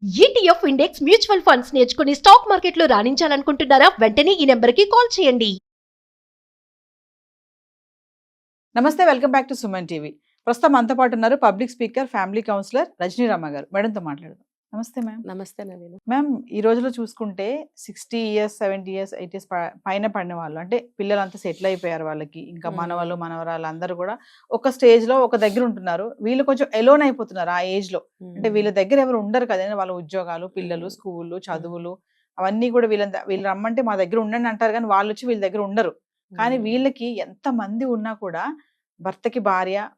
ETF index mutual funds నేర్చుకుని stock మార్కెట్లో రాణించాలనుకుంటున్నారా? వెంటనే ఈ నెంబర్కి కాల్ చేయండి. నమస్తే, welcome back to Suman TV. ప్రస్తుతం మనతో పాటు ఉన్నారు పబ్లిక్ స్పీకర్, ఫ్యామిలీ కౌన్సిలర్ రజనీరామ గారు. మేడంతో మాట్లాడదాం. నమస్తే మ్యామ్. నమస్తే నవీన. మ్యామ్, ఈ రోజులో చూసుకుంటే 60 ఇయర్స్ 70 ఇయర్స్ 80 ఇయర్స్ పైన పడిన వాళ్ళు, అంటే పిల్లలంతా సెటిల్ అయిపోయారు, వాళ్ళకి ఇంకా మనవాళ్ళు మనవరాలు అందరూ కూడా ఒక స్టేజ్ లో ఒక దగ్గర ఉంటున్నారు. వీళ్ళు కొంచెం ఎలోన్ అయిపోతున్నారు ఆ ఏజ్ లో. అంటే వీళ్ళ దగ్గర ఎవరు ఉండరు కదండి, వాళ్ళ ఉద్యోగాలు, పిల్లలు, స్కూళ్ళు, చదువులు అవన్నీ కూడా వీళ్ళు రమ్మంటే మా దగ్గర ఉండండి అంటారు, కానీ వాళ్ళు వచ్చి వీళ్ళ దగ్గర ఉండరు. కానీ వీళ్ళకి ఎంత మంది ఉన్నా కూడా భర్తకి భార్య,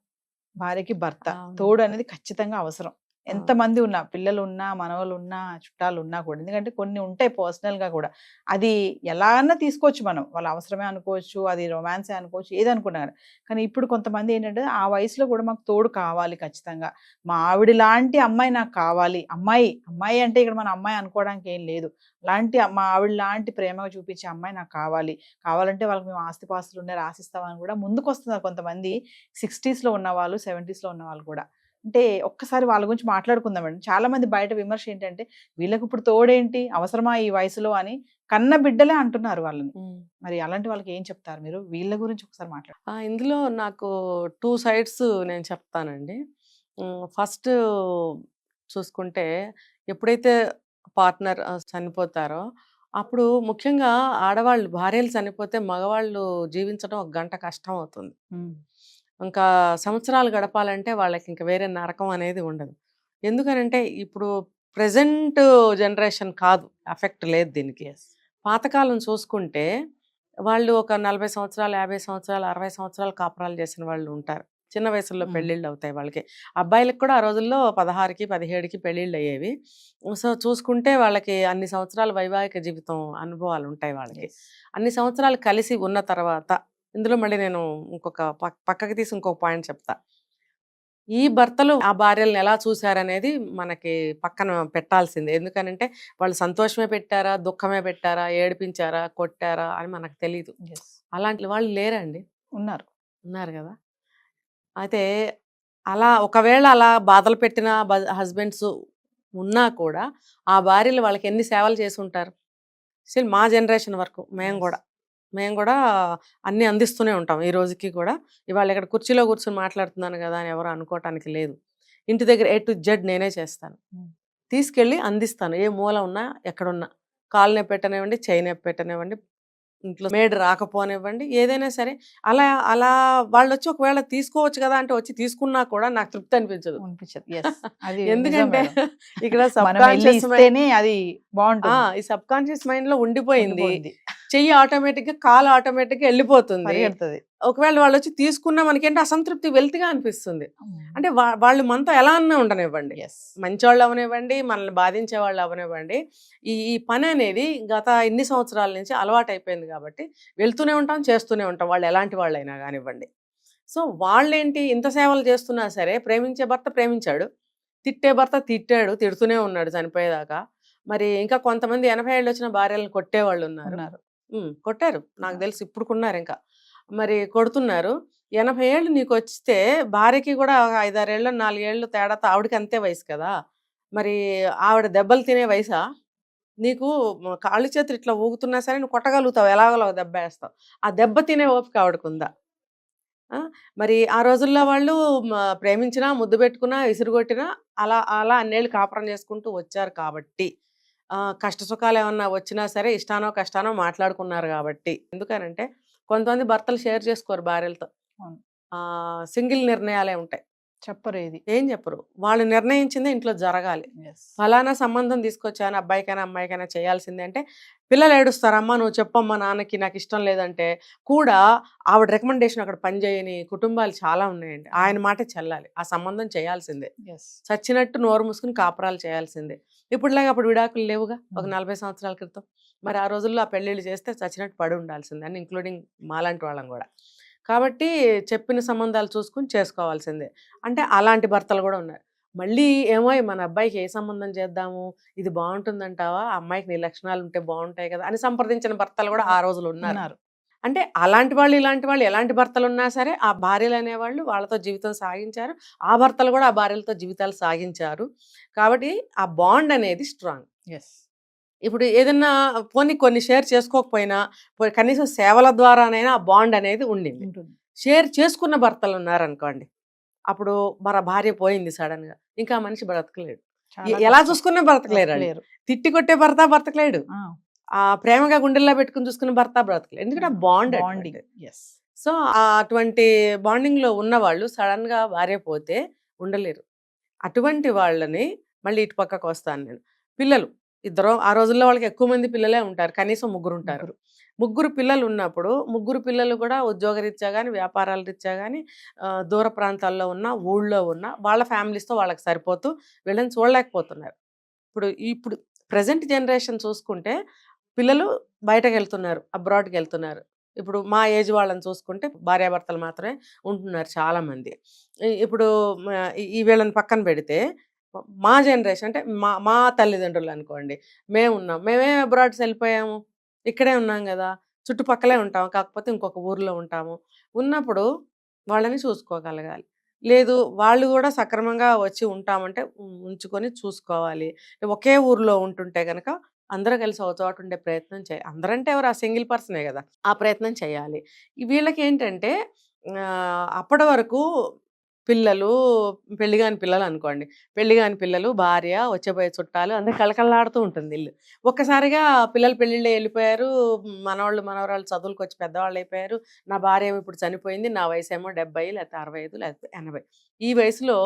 భార్యకి భర్త తోడు అనేది ఖచ్చితంగా అవసరం. ఎంత మంది ఉన్నా, పిల్లలు ఉన్నా, మనవలు ఉన్నా, చుట్టాలు ఉన్నా కూడా. ఎందుకంటే కొన్ని ఉంటాయి పర్సనల్ గా కూడా, అది ఎలా అన్నా తీసుకోవచ్చు మనం, వాళ్ళ అవసరమే అనుకోవచ్చు, అది రొమాన్సే అనుకోవచ్చు, ఏది అనుకున్నా కానీ ఇప్పుడు కొంతమంది ఏంటంటే ఆ వయసులో కూడా మాకు తోడు కావాలి ఖచ్చితంగా, మా ఆవిడ లాంటి అమ్మాయి నాకు కావాలి. అమ్మాయి అమ్మాయి అంటే ఇక్కడ మన అమ్మాయి అనుకోవడానికి ఏం లేదు, లాంటి మా ఆవిడ లాంటి ప్రేమగా చూపించే అమ్మాయి నాకు కావాలంటే వాళ్ళకి మేము ఆస్తిపాస్తులు ఉన్నాయి రాసిస్తామని కూడా ముందుకు వస్తున్నారు కొంతమంది 60s లో ఉన్న వాళ్ళు, 70s లో ఉన్న వాళ్ళు కూడా. అంటే ఒక్కసారి వాళ్ళ గురించి మాట్లాడుకుందామండి. చాలా మంది బయట విమర్శ ఏంటంటే వీళ్ళకి ఇప్పుడు తోడేంటి, అవసరమా ఈ వయసులో అని కన్న బిడ్డలే అంటున్నారు వాళ్ళని. మరి అలాంటి వాళ్ళకి ఏం చెప్తారు మీరు? వీళ్ళ గురించి ఒకసారి మాట్లాడు. ఇందులో నాకు 2 సైడ్స్ నేను చెప్తానండి. ఫస్ట్ చూసుకుంటే, ఎప్పుడైతే పార్ట్నర్ చనిపోతారో అప్పుడు ముఖ్యంగా ఆడవాళ్ళు, భార్యలు చనిపోతే మగవాళ్ళు జీవించడం 1 గంట కష్టం అవుతుంది. ఇంకా సంవత్సరాలు గడపాలంటే వాళ్ళకి ఇంకా వేరే నరకం అనేది ఉండదు. ఎందుకనంటే ఇప్పుడు ప్రెజెంట్ జనరేషన్ కాదు, ఎఫెక్ట్ లేదు దీనికి. పాతకాలం చూసుకుంటే వాళ్ళు ఒక 40 సంవత్సరాలు, 50 సంవత్సరాలు, 60 సంవత్సరాలు కాపురాలు చేసిన వాళ్ళు ఉంటారు. చిన్న వయసులో పెళ్ళిళ్ళు అవుతాయి వాళ్ళకి. అబ్బాయిలకు కూడా ఆ రోజుల్లో 16కి 17కి పెళ్ళిళ్ళు అయ్యేవి. సో చూసుకుంటే వాళ్ళకి అన్ని సంవత్సరాల వైవాహిక జీవితం అనుభవాలు ఉంటాయి వాళ్ళకి. అన్ని సంవత్సరాలు కలిసి ఉన్న తర్వాత, ఇందులో మళ్ళీ నేను ఇంకొక పక్కకి తీసి ఇంకొక పాయింట్ చెప్తా. ఈ భర్తలు ఆ భార్యలను ఎలా చూశారనేది మనకి పక్కన పెట్టాల్సిందే. ఎందుకనంటే వాళ్ళు సంతోషమే పెట్టారా, దుఃఖమే పెట్టారా, ఏడిపించారా, కొట్టారా అని మనకు తెలియదు. అలాంటి వాళ్ళు లేరండి, ఉన్నారు కదా. అయితే అలా ఒకవేళ అలా బాధలు పెట్టిన హస్బెండ్స్ ఉన్నా కూడా ఆ భార్యలు వాళ్ళకి ఎన్ని సేవలు చేసి ఉంటారు. స్టిల్ మా జనరేషన్ వరకు మేము కూడా అన్నీ అందిస్తూనే ఉంటాం ఈ రోజుకి కూడా. ఇవాళ ఇక్కడ కుర్చీలో కూర్చొని మాట్లాడుతున్నాను కదా అని ఎవరు అనుకోవటానికి లేదు. ఇంటి దగ్గర A to Z నేనే చేస్తాను, తీసుకెళ్ళి అందిస్తాను. ఏ మూల ఉన్నా, ఎక్కడున్నా, కాలు నొప్పి పెట్టనివ్వండి, చేయి నొప్పి పెట్టనివ్వండి, ఇంట్లో మేడ్ రాకపోనివ్వండి, ఏదైనా సరే. అలా వాళ్ళు వచ్చి ఒకవేళ తీసుకోవచ్చు కదా అంటే వచ్చి తీసుకున్నా కూడా నాకు తృప్తి అనిపించదు. ఎందుకంటే ఇక్కడ ఈ సబ్ కాన్షియస్ మైండ్ లో ఉండిపోయింది. చెయ్యి ఆటోమేటిక్ గా, కాలు ఆటోమేటిక్ గా వెళ్ళిపోతుంది. ఒకవేళ వాళ్ళు వచ్చి తీసుకున్నా మనకేంటి అసంతృప్తి, వెల్తిగా అనిపిస్తుంది. అంటే వాళ్ళు మనతో ఎలా అన్నా ఉండనివ్వండి, మంచివాళ్ళు అవనివ్వండి, మనల్ని బాధించే వాళ్ళు అవనివ్వండి, ఈ పని అనేది గత ఇన్ని సంవత్సరాల నుంచి అలవాటు అయిపోయింది కాబట్టి వెళ్తూనే ఉంటాం, చేస్తూనే ఉంటాం, వాళ్ళు ఎలాంటి వాళ్ళైనా కానివ్వండి. సో వాళ్ళేంటి ఇంత సేవలు చేస్తున్నా సరే, ప్రేమించే భర్త ప్రేమించాడు, తిట్టే భర్త తిట్టాడు, తిడుతూనే ఉన్నాడు చనిపోయేదాకా. మరి ఇంకా కొంతమంది 80 ఏళ్ళు వచ్చిన భార్యలను కొట్టేవాళ్ళు ఉన్నారు. కొట్టారు, నాకు తెలిసి ఇప్పుడుకున్నారు, ఇంకా మరి కొడుతున్నారు. 80 ఏళ్ళు నీకు వస్తే భార్యకి కూడా 5-6 ఏళ్ళు 4 ఏళ్ళు తేడాతో ఆవిడకి అంతే వయసు కదా. మరి ఆవిడ దెబ్బలు తినే వయసా? నీకు కాళ్ళు చేతులు ఇట్లా ఊగుతున్నా సరే నువ్వు కొట్టగలుగుతావు, ఎలాగో దెబ్బ వేస్తావు. ఆ దెబ్బ తినే ఓపిక ఆవిడకుందా? మరి ఆ రోజుల్లో వాళ్ళు ప్రేమించినా, ముద్దు పెట్టుకున్నా, విసురుగొట్టినా అలా అలా అన్నేళ్ళు కాపురం చేసుకుంటూ వచ్చారు కాబట్టి, కష్ట సుఖాలు ఏమన్నా వచ్చినా సరే ఇష్టానో కష్టానో మాట్లాడుకున్నారు కాబట్టి. ఎందుకనంటే కొంతమంది భర్తలు షేర్ చేసుకోరు భార్యలతో, సింగిల్ నిర్ణయాలే ఉంటాయి, ఏం చెప్పరు. వాళ్ళు నిర్ణయించిందే ఇంట్లో జరగాలి. ఫలానా సంబంధం తీసుకొచ్చాను, అబ్బాయికైనా అమ్మాయికైనా చేయాల్సిందే అంటే పిల్లలు ఏడుస్తారమ్మా, నువ్వు చెప్పమ్మా నాన్నకి, నాకు ఇష్టం లేదంటే కూడా ఆవిడ రికమెండేషన్ అక్కడ పనిచేయని కుటుంబాలు చాలా ఉన్నాయండి. ఆయన మాటే చెల్లాలి, ఆ సంబంధం చేయాల్సిందే, చచ్చినట్టు నోరు మూసుకుని కాపురాలు చేయాల్సిందే. ఇప్పుడులాగా అప్పుడు విడాకులు లేవుగా, ఒక 40 సంవత్సరాల క్రితం. మరి ఆ రోజుల్లో ఆ పెళ్ళిళ్ళు చేస్తే చచ్చినట్టు పడి ఉండాల్సిందే అని, ఇంక్లూడింగ్ మాలాంటి వాళ్ళం కూడా. కాబట్టి చెప్పిన సంబంధాలు చూసుకుని చేసుకోవాల్సిందే. అంటే అలాంటి భర్తలు కూడా ఉన్నారు. మళ్ళీ ఏమో మన అబ్బాయికి ఏ సంబంధం చేద్దాము, ఇది బాగుంటుందంటావా, అమ్మాయికి నీ లక్షణాలు ఉంటే బాగుంటాయి కదా అని సంప్రదించిన భర్తలు కూడా ఆ రోజులు ఉన్నారు. అంటే అలాంటి వాళ్ళు ఇలాంటి వాళ్ళు ఎలాంటి భర్తలు ఉన్నా సరే ఆ భార్యలు అనేవాళ్ళు వాళ్ళతో జీవితం సాగించారు, ఆ భర్తలు కూడా ఆ భార్యలతో జీవితాలు సాగించారు. కాబట్టి ఆ బాండ్ అనేది స్ట్రాంగ్. ఎస్. ఇప్పుడు ఏదన్నా కొన్ని షేర్ చేసుకోకపోయినా కనీసం సేవల ద్వారానైనా ఆ బాండ్ అనేది ఉండింది. ఉంటుంది. షేర్ చేసుకున్న భర్తలు ఉన్నారనుకోండి, అప్పుడు మన భార్య పోయింది సడన్ గా, ఇంకా ఆ మనిషి బ్రతకలేడు. చాలా ఎలా కష్టం. చూసుకున్నా బ్రతకలేరు. బ్రతకలేరు. తిట్టి కొట్టే భర్త బ్రతకలేడు, ఆ, ఆ ప్రేమగా గుండెల్లో పెట్టుకుని చూసుకున్న భర్త బ్రతకలేడు. ఎందుకంటే ఆ బాండ్. బాండింగ్. ఎస్. సో అటువంటి బాండింగ్ లో ఉన్న వాళ్ళు సడన్ గా భార్య పోతే ఉండలేరు. అటువంటి వాళ్ళని మళ్ళీ ఇటు పక్కకు వస్తాను నేను. పిల్లలు ఇద్దరు, ఆ రోజుల్లో వాళ్ళకి ఎక్కువ మంది పిల్లలే ఉంటారు, కనీసం ముగ్గురు ఉంటారు. ముగ్గురు పిల్లలు ఉన్నప్పుడు ముగ్గురు పిల్లలు కూడా ఉద్యోగరీత్యా కానీ వ్యాపారాల రీత్యా కానీ దూర ప్రాంతాల్లో ఉన్న ఊళ్ళో ఉన్న వాళ్ళ ఫ్యామిలీస్తో వాళ్ళకి సరిపోతూ వీళ్ళని చూడలేకపోతున్నారు. ఇప్పుడు ప్రజెంట్ జనరేషన్ చూసుకుంటే పిల్లలు బయటకు వెళ్తున్నారు, అబ్రాడ్కి వెళ్తున్నారు. ఇప్పుడు మా ఏజ్ వాళ్ళని చూసుకుంటే భార్యాభర్తలు మాత్రమే ఉంటున్నారు చాలామంది. ఇప్పుడు ఈ వీళ్ళని పక్కన పెడితే మా జనరేషన్ అంటే మా తల్లిదండ్రులు అనుకోండి, మేమే అబ్రాడ్స్ వెళ్ళిపోయాము, ఇక్కడే ఉన్నాం కదా, చుట్టుపక్కలే ఉంటాము, కాకపోతే ఇంకొక ఊర్లో ఉంటాము. ఉన్నప్పుడు వాళ్ళని చూసుకోగలగాలి. లేదు వాళ్ళు కూడా సక్రమంగా వచ్చి ఉంటామంటే ఉంచుకొని చూసుకోవాలి. ఒకే ఊర్లో ఉంటుంటే కనుక అందరూ కలిసి ఒక చోట ఉండే ప్రయత్నం చేయాలి. అందరంటే ఎవరు, ఆ సింగిల్ పర్సనే కదా, ఆ ప్రయత్నం చేయాలి. వీళ్ళకి ఏంటంటే అప్పటి వరకు పిల్లలు, పెళ్లిగాని పిల్లలు అనుకోండి, పెళ్లిగాని పిల్లలు, భార్య, వచ్చేపోయే చుట్టాలు, అందరూ కళకళలాడుతూ ఉంటుంది ఇల్లు. ఒక్కసారిగా పిల్లలు పెళ్ళిళ్ళు వెళ్ళిపోయారు, మనవాళ్ళు మనవరాళ్ళు చదువులకు వచ్చి పెద్దవాళ్ళు అయిపోయారు, నా భార్య ఏమో ఇప్పుడు చనిపోయింది, నా వయసు ఏమో 70 లేకపోతే 65 లేకపోతే 80. ఈ వయసులో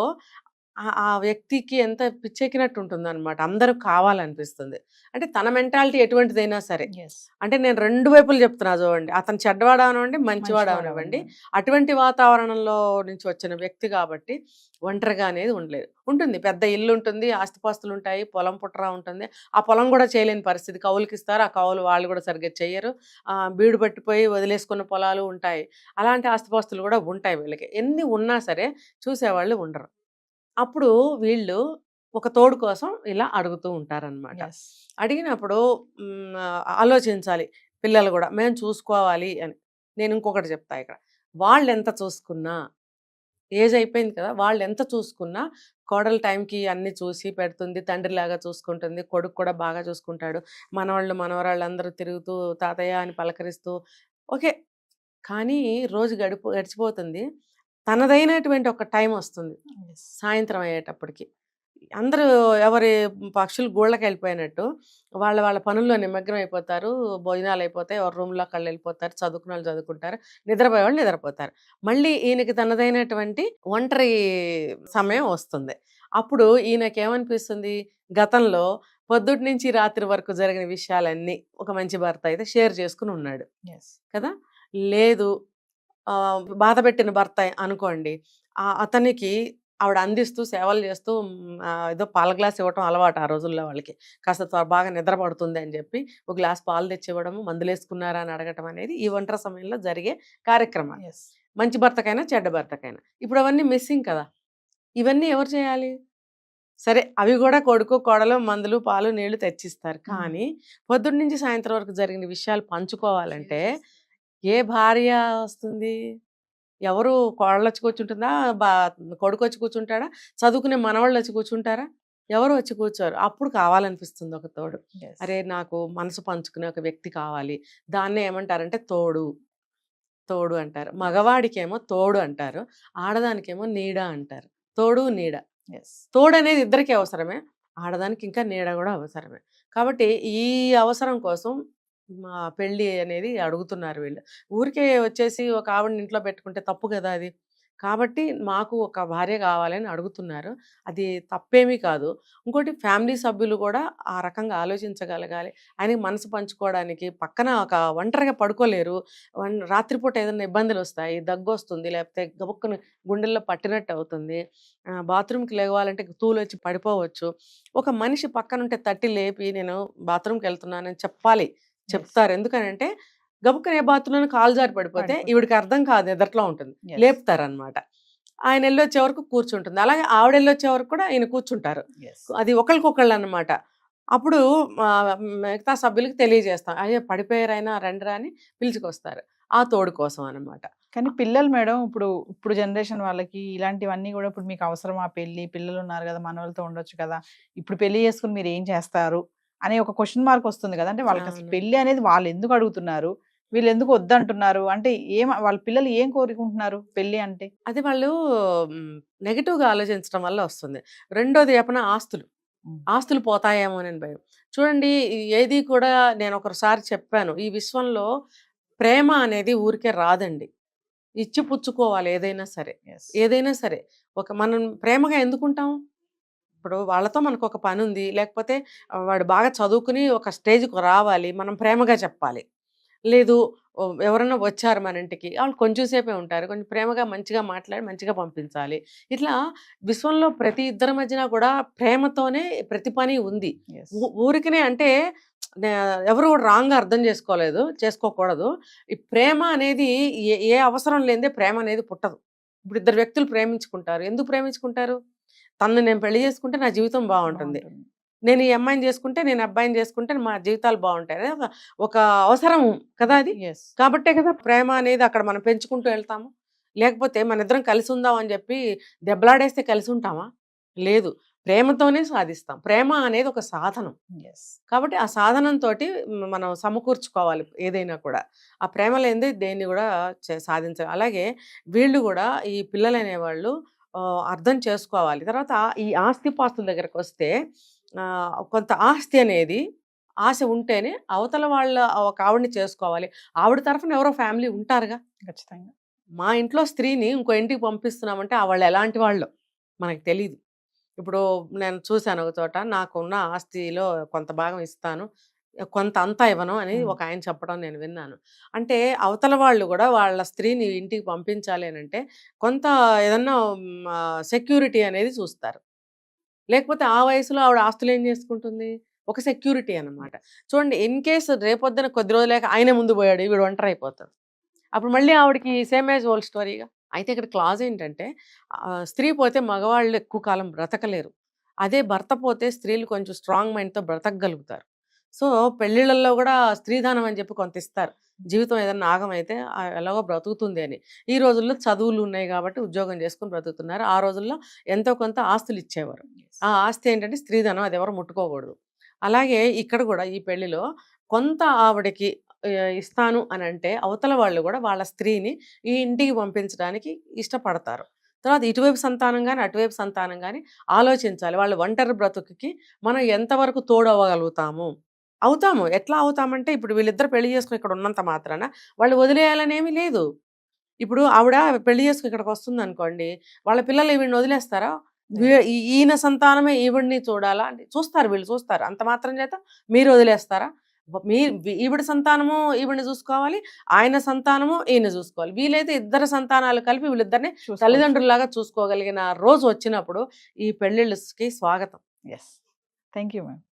ఆ వ్యక్తికి ఎంత పిచ్చెక్కినట్టు ఉంటుందన్నమాట. అందరూ కావాలనిపిస్తుంది. అంటే తన మెంటాలిటీ ఎటువంటిదైనా సరే, ఎస్. అంటే నేను 2 వైపులు చెప్తున్నా చూడండి. అతను చెడ్డవాడు అవనివ్వండి, మంచివాడు అవనివ్వండి, అటువంటి వాతావరణంలో నుంచి వచ్చిన వ్యక్తి కాబట్టి ఒంటరిగా అనేది ఉండలేదు. ఉంటుంది, పెద్ద ఇల్లు ఉంటుంది, ఆస్తిపాస్తులు ఉంటాయి, పొలం పుట్రా ఉంటుంది. ఆ పొలం కూడా చేయలేని పరిస్థితి, కౌలుకి ఇస్తారు, ఆ కౌలు వాళ్ళు కూడా సరిగ్గా చెయ్యరు, బీడు పట్టిపోయి వదిలేసుకున్న పొలాలు ఉంటాయి. అలాంటి ఆస్తిపాస్తులు కూడా ఉంటాయి వీళ్ళకి. ఎన్ని ఉన్నా సరే చూసేవాళ్ళు ఉండరు. అప్పుడు వీళ్ళు ఒక తోడు కోసం ఇలా అడుగుతూ ఉంటారనమాట. ఎస్. అడిగినప్పుడు ఆలోచించాలి పిల్లలు కూడా, మేము చూసుకోవాలి అని. నేను ఇంకొకటి చెప్తా ఇక్కడ, వాళ్ళు ఎంత చూసుకున్నా, ఏజ్ అయిపోయింది కదా, వాళ్ళు ఎంత చూసుకున్నా కోడలు టైంకి అన్ని చూసి పెడుతుంది, తండ్రిలాగా చూసుకుంటుంది, కొడుకు కూడా బాగా చూసుకుంటాడు, మనవాళ్ళు మనవరాళ్ళు అందరూ తిరుగుతూ తాతయ్య అని పలకరిస్తూ ఓకే. కానీ రోజు గడిచిపోతుంది, తనదైనటువంటి ఒక టైం వస్తుంది ఎస్. సాయంత్రం అయ్యేటప్పటికి. అందరూ ఎవరి పక్షులు గూళ్ళకి వెళ్ళిపోయినట్టు వాళ్ళ వాళ్ళ పనుల్లో నిమగ్నం అయిపోతారు, భోజనాలు అయిపోతాయి, ఎవరి రూమ్లోకి వాళ్ళు వెళ్ళిపోతారు, చదువుకున్న వాళ్ళు చదువుకుంటారు, నిద్రపోయే వాళ్ళు నిద్రపోతారు. మళ్ళీ ఈయనకి తనదైనటువంటి ఒంటరి సమయం వస్తుంది. అప్పుడు ఈయనకేమనిపిస్తుంది, గతంలో పొద్దుటి నుంచి రాత్రి వరకు జరిగిన విషయాలన్నీ ఒక మంచి భర్త అయితే షేర్ చేసుకుని ఉన్నాడు ఎస్. కదా. లేదు బాధ పెట్టిన భర్త అనుకోండి, అతనికి ఆవిడ అందిస్తూ సేవలు చేస్తూ ఏదో పాల గ్లాస్ ఇవ్వటం అలవాటు ఆ రోజుల్లో వాళ్ళకి, కాస్త బాగా నిద్ర పడుతుంది అని చెప్పి ఒక గ్లాస్ పాలు తెచ్చి ఇవ్వడము, మందులు వేసుకున్నారా అని అడగటం అనేది ఈ ఒంటరి సమయంలో జరిగే కార్యక్రమాలు. ఎస్. మంచి భర్తకైనా చెడ్డ భర్తకైనా. ఇప్పుడు అవన్నీ మిస్సింగ్ కదా. ఇవన్నీ ఎవరు చేయాలి? సరే అవి కూడా కొడుకు కోడలు మందులు పాలు నీళ్లు తెచ్చిస్తారు, కానీ పొద్దున్న నుంచి సాయంత్రం వరకు జరిగిన విషయాలు పంచుకోవాలంటే ఏ భార్య వస్తుంది? ఎవరు? కోడలు వచ్చి కూర్చుంటుందా, కొడుకు వచ్చి కూర్చుంటాడా, చదువుకునే మనవాళ్ళు వచ్చి కూర్చుంటారా? ఎవరు వచ్చి కూర్చోరు. అప్పుడు కావాలనిపిస్తుంది ఒక తోడు. ఎస్. అరే నాకు మనసు పంచుకునే ఒక వ్యక్తి కావాలి. దాన్నే ఏమంటారంటే తోడు అంటారు. మగవాడికేమో తోడు అంటారు, ఆడదానికేమో నీడ అంటారు. తోడు నీడ. ఎస్. తోడు అనేది ఇద్దరికీ అవసరమే, ఆడదానికి ఇంకా నీడ కూడా అవసరమే. కాబట్టి ఈ అవసరం కోసం పెళ్ళి అనేది అడుగుతున్నారు వీళ్ళు. ఊరికే వచ్చేసి ఒక ఆవిడని ఇంట్లో పెట్టుకుంటే తప్పు కదా అది. కాబట్టి మాకు ఒక భార్య కావాలని అడుగుతున్నారు, అది తప్పేమీ కాదు. ఇంకోటి ఫ్యామిలీ సభ్యులు కూడా ఆ రకంగా ఆలోచించగలగాలి. ఆయనకి మనసు పంచుకోవడానికి పక్కన ఒక ఒంటరిగా పడుకోలేరు, రాత్రిపూట ఏదైనా ఇబ్బందులు వస్తాయి, దగ్గు వస్తుంది, లేకపోతే గబుక్కుని గుండెల్లో పట్టినట్టు అవుతుంది, బాత్రూమ్కి లేవాలంటే తూలు వచ్చి పడిపోవచ్చు. ఒక మనిషి పక్కనుంటే తట్టి లేపి నేను బాత్రూమ్కి వెళ్తున్నానని చెప్తారు. ఎందుకనంటే గబుక్కనే బాత్రూంలో కాలు జారి పడిపోతే ఈవిడికి అర్థం కాదు, ఎదట్లో ఉంటుంది, లేపుతారనమాట. ఆయన వెళ్ళొచ్చే వరకు కూర్చుంటుంది, అలాగే ఆవిడ వెళ్ళొచ్చే వరకు కూడా ఆయన కూర్చుంటారు. అది ఒకరికొకళ్ళు అనమాట. అప్పుడు మిగతా సభ్యులకి తెలియజేస్తాం, అయ్యో పడిపోయారైనా రండిరా అని పిలుచుకొస్తారు. ఆ తోడు కోసం అన్నమాట. కానీ పిల్లలు మేడం ఇప్పుడు జనరేషన్ వాళ్ళకి ఇలాంటివన్నీ కూడా ఇప్పుడు మీకు అవసరమా పెళ్లి, పిల్లలు ఉన్నారు కదా, మనవలతో ఉండొచ్చు కదా, ఇప్పుడు పెళ్లి చేసుకుని మీరు ఏం చేస్తారు అనే ఒక క్వశ్చన్ మార్క్ వస్తుంది కదా. అంటే వాళ్ళకి అసలు అవును. పెళ్లి అనేది వాళ్ళు ఎందుకు అడుగుతున్నారు, వీళ్ళు ఎందుకు వద్దంటున్నారు, అంటే వాళ్ళ పిల్లలు ఏం కోరుకుంటున్నారు పెళ్లి అంటే? అది వాళ్ళు నెగెటివ్గా ఆలోచించడం వల్ల వస్తుంది. రెండోది చెప్పిన ఆస్తులు. ఆస్తులు పోతాయేమో అని భయం. చూడండి, ఏది కూడా నేను ఒకసారి చెప్పాను, ఈ విశ్వంలో ప్రేమ అనేది ఊరికే రాదండి. ఇచ్చి పుచ్చుకోవాలి ఏదైనా సరే. ఏదైనా సరే మనం ప్రేమగా ఎందుకుంటాం? ఇప్పుడు వాళ్ళతో మనకు ఒక పని ఉంది, లేకపోతే వాడు బాగా చదువుకుని ఒక స్టేజ్కి రావాలి, మనం ప్రేమగా చెప్పాలి. లేదు ఎవరైనా వచ్చారు మన ఇంటికి, వాళ్ళు కొంచెం సేపే ఉంటారు, కొంచెం ప్రేమగా మంచిగా మాట్లాడి మంచిగా పంపించాలి. ఇట్లా విశ్వంలో ప్రతి ఇద్దరి మధ్యన కూడా ప్రేమతోనే ప్రతి పని ఉంది. ఊరికనే అంటే ఎవరు కూడా రాంగ్గా అర్థం చేసుకోకూడదు. ఈ ప్రేమ అనేది ఏ అవసరం లేనిదే ప్రేమ అనేది పుట్టదు. ఇప్పుడు ఇద్దరు వ్యక్తులు ప్రేమించుకుంటారు, ఎందుకు ప్రేమించుకుంటారు? తనను నేను పెళ్లి చేసుకుంటే నా జీవితం బాగుంటుంది, నేను ఈ అమ్మాయిని చేసుకుంటే, నేను అబ్బాయిని చేసుకుంటే మా జీవితాలు బాగుంటాయి అనేది ఒక అవసరం కదా అది. కాబట్టే కదా ప్రేమ అనేది అక్కడ మనం పెంచుకుంటూ వెళ్తాము. లేకపోతే మన ఇద్దరం కలిసి ఉందాం అని చెప్పి దెబ్బలాడేస్తే కలిసి ఉంటామా? లేదు. ప్రేమతోనే సాధిస్తాం. ప్రేమ అనేది ఒక సాధనం. కాబట్టి ఆ సాధనంతో మనం సమకూర్చుకోవాలి ఏదైనా కూడా. ఆ ప్రేమ లేనిదే దేన్ని కూడా సాధించాలి. అలాగే వీళ్ళు కూడా ఈ పిల్లలు అనేవాళ్ళు అర్థం చేసుకోవాలి. తర్వాత ఈ ఆస్తిపాస్తుల దగ్గరకు వస్తే కొంత ఆస్తి అనేది ఆశ ఉంటేనే అవతల వాళ్ళ ఒక ఆవిడని చేసుకోవాలి. ఆవిడ తరఫున ఎవరో ఫ్యామిలీ ఉంటారుగా ఖచ్చితంగా. మా ఇంట్లో స్త్రీని ఇంకో ఇంటికి పంపిస్తున్నామంటే వాళ్ళు ఎలాంటి వాళ్ళు మనకు తెలీదు. ఇప్పుడు నేను చూశాను ఒక చోట, నాకున్న ఆస్తిలో కొంత భాగం ఇస్తాను, కొంత అంతా ఇవ్వను అని ఒక ఆయన చెప్పడం నేను విన్నాను. అంటే అవతల వాళ్ళు కూడా వాళ్ళ స్త్రీని ఇంటికి పంపించాలి అని అంటే కొంత ఏదన్నా సెక్యూరిటీ అనేది చూస్తారు. లేకపోతే ఆ వయసులో ఆవిడ ఆస్తులు ఏం చేసుకుంటుంది? ఒక సెక్యూరిటీ అన్నమాట. చూడండి, ఇన్ కేసు రేపొద్దున కొద్ది రోజులేక ఆయనే ముందు పోయాడు, వీడు ఒంటరి అయిపోతాడు. అప్పుడు మళ్ళీ ఆవిడకి సేమ్ ఏజ్ ఓల్డ్ స్టోరీగా. అయితే ఇక్కడ క్లాజ్ ఏంటంటే స్త్రీ పోతే మగవాళ్ళు ఎక్కువ కాలం బ్రతకలేరు. అదే భర్త పోతే స్త్రీలు కొంచెం స్ట్రాంగ్ మైండ్తో బ్రతకగలుగుతారు. సో పెళ్ళిళ్ళల్లో కూడా స్త్రీధనం అని చెప్పి కొంత ఇస్తారు. జీవితం ఏదైనా ఆగమైతే ఎలాగో బ్రతుకుతుంది అని. ఈ రోజుల్లో చదువులు ఉన్నాయి కాబట్టి ఉద్యోగం చేసుకుని బ్రతుకుతున్నారు. ఆ రోజుల్లో ఎంతో కొంత ఆస్తులు ఇచ్చేవారు. ఆ ఆస్తి ఏంటంటే స్త్రీధనం, అది ఎవరు ముట్టుకోకూడదు. అలాగే ఇక్కడ కూడా ఈ పెళ్లిలో కొంత ఆవిడకి ఇస్తాను అని అంటే అవతల వాళ్ళు కూడా వాళ్ళ స్త్రీని ఈ ఇంటికి పంపించడానికి ఇష్టపడతారు. తర్వాత ఇటువైపు సంతానం కానీ అటువైపు సంతానం కానీ ఆలోచించాలి. వాళ్ళు ఒంటరి బ్రతుకుకి మనం ఎంతవరకు తోడవ్వగలుగుతాము. అవుతాము. ఎట్లా అవుతామంటే ఇప్పుడు వీళ్ళిద్దరు పెళ్లి చేసుకుని ఇక్కడ ఉన్నంత మాత్రాన వాళ్ళు వదిలేయాలనేమీ లేదు. ఇప్పుడు ఆవిడ పెళ్లి చేసుకుని ఇక్కడికి వస్తుంది అనుకోండి, వాళ్ళ పిల్లలు ఈవిడిని వదిలేస్తారా? ఈయన సంతానమే ఈవిడిని చూడాలా అంటే చూస్తారు, వీళ్ళు చూస్తారు. అంత మాత్రం చేత మీరు వదిలేస్తారా? ఈవిడ సంతానము ఈవిడిని చూసుకోవాలి, ఆయన సంతానము ఈయన చూసుకోవాలి. వీలైతే ఇద్దరు సంతానాలు కలిపి వీళ్ళిద్దరిని తల్లిదండ్రుల్లాగా చూసుకోగలిగిన రోజు వచ్చినప్పుడు ఈ పెళ్లిళ్ళకి స్వాగతం. Thank you ma'am.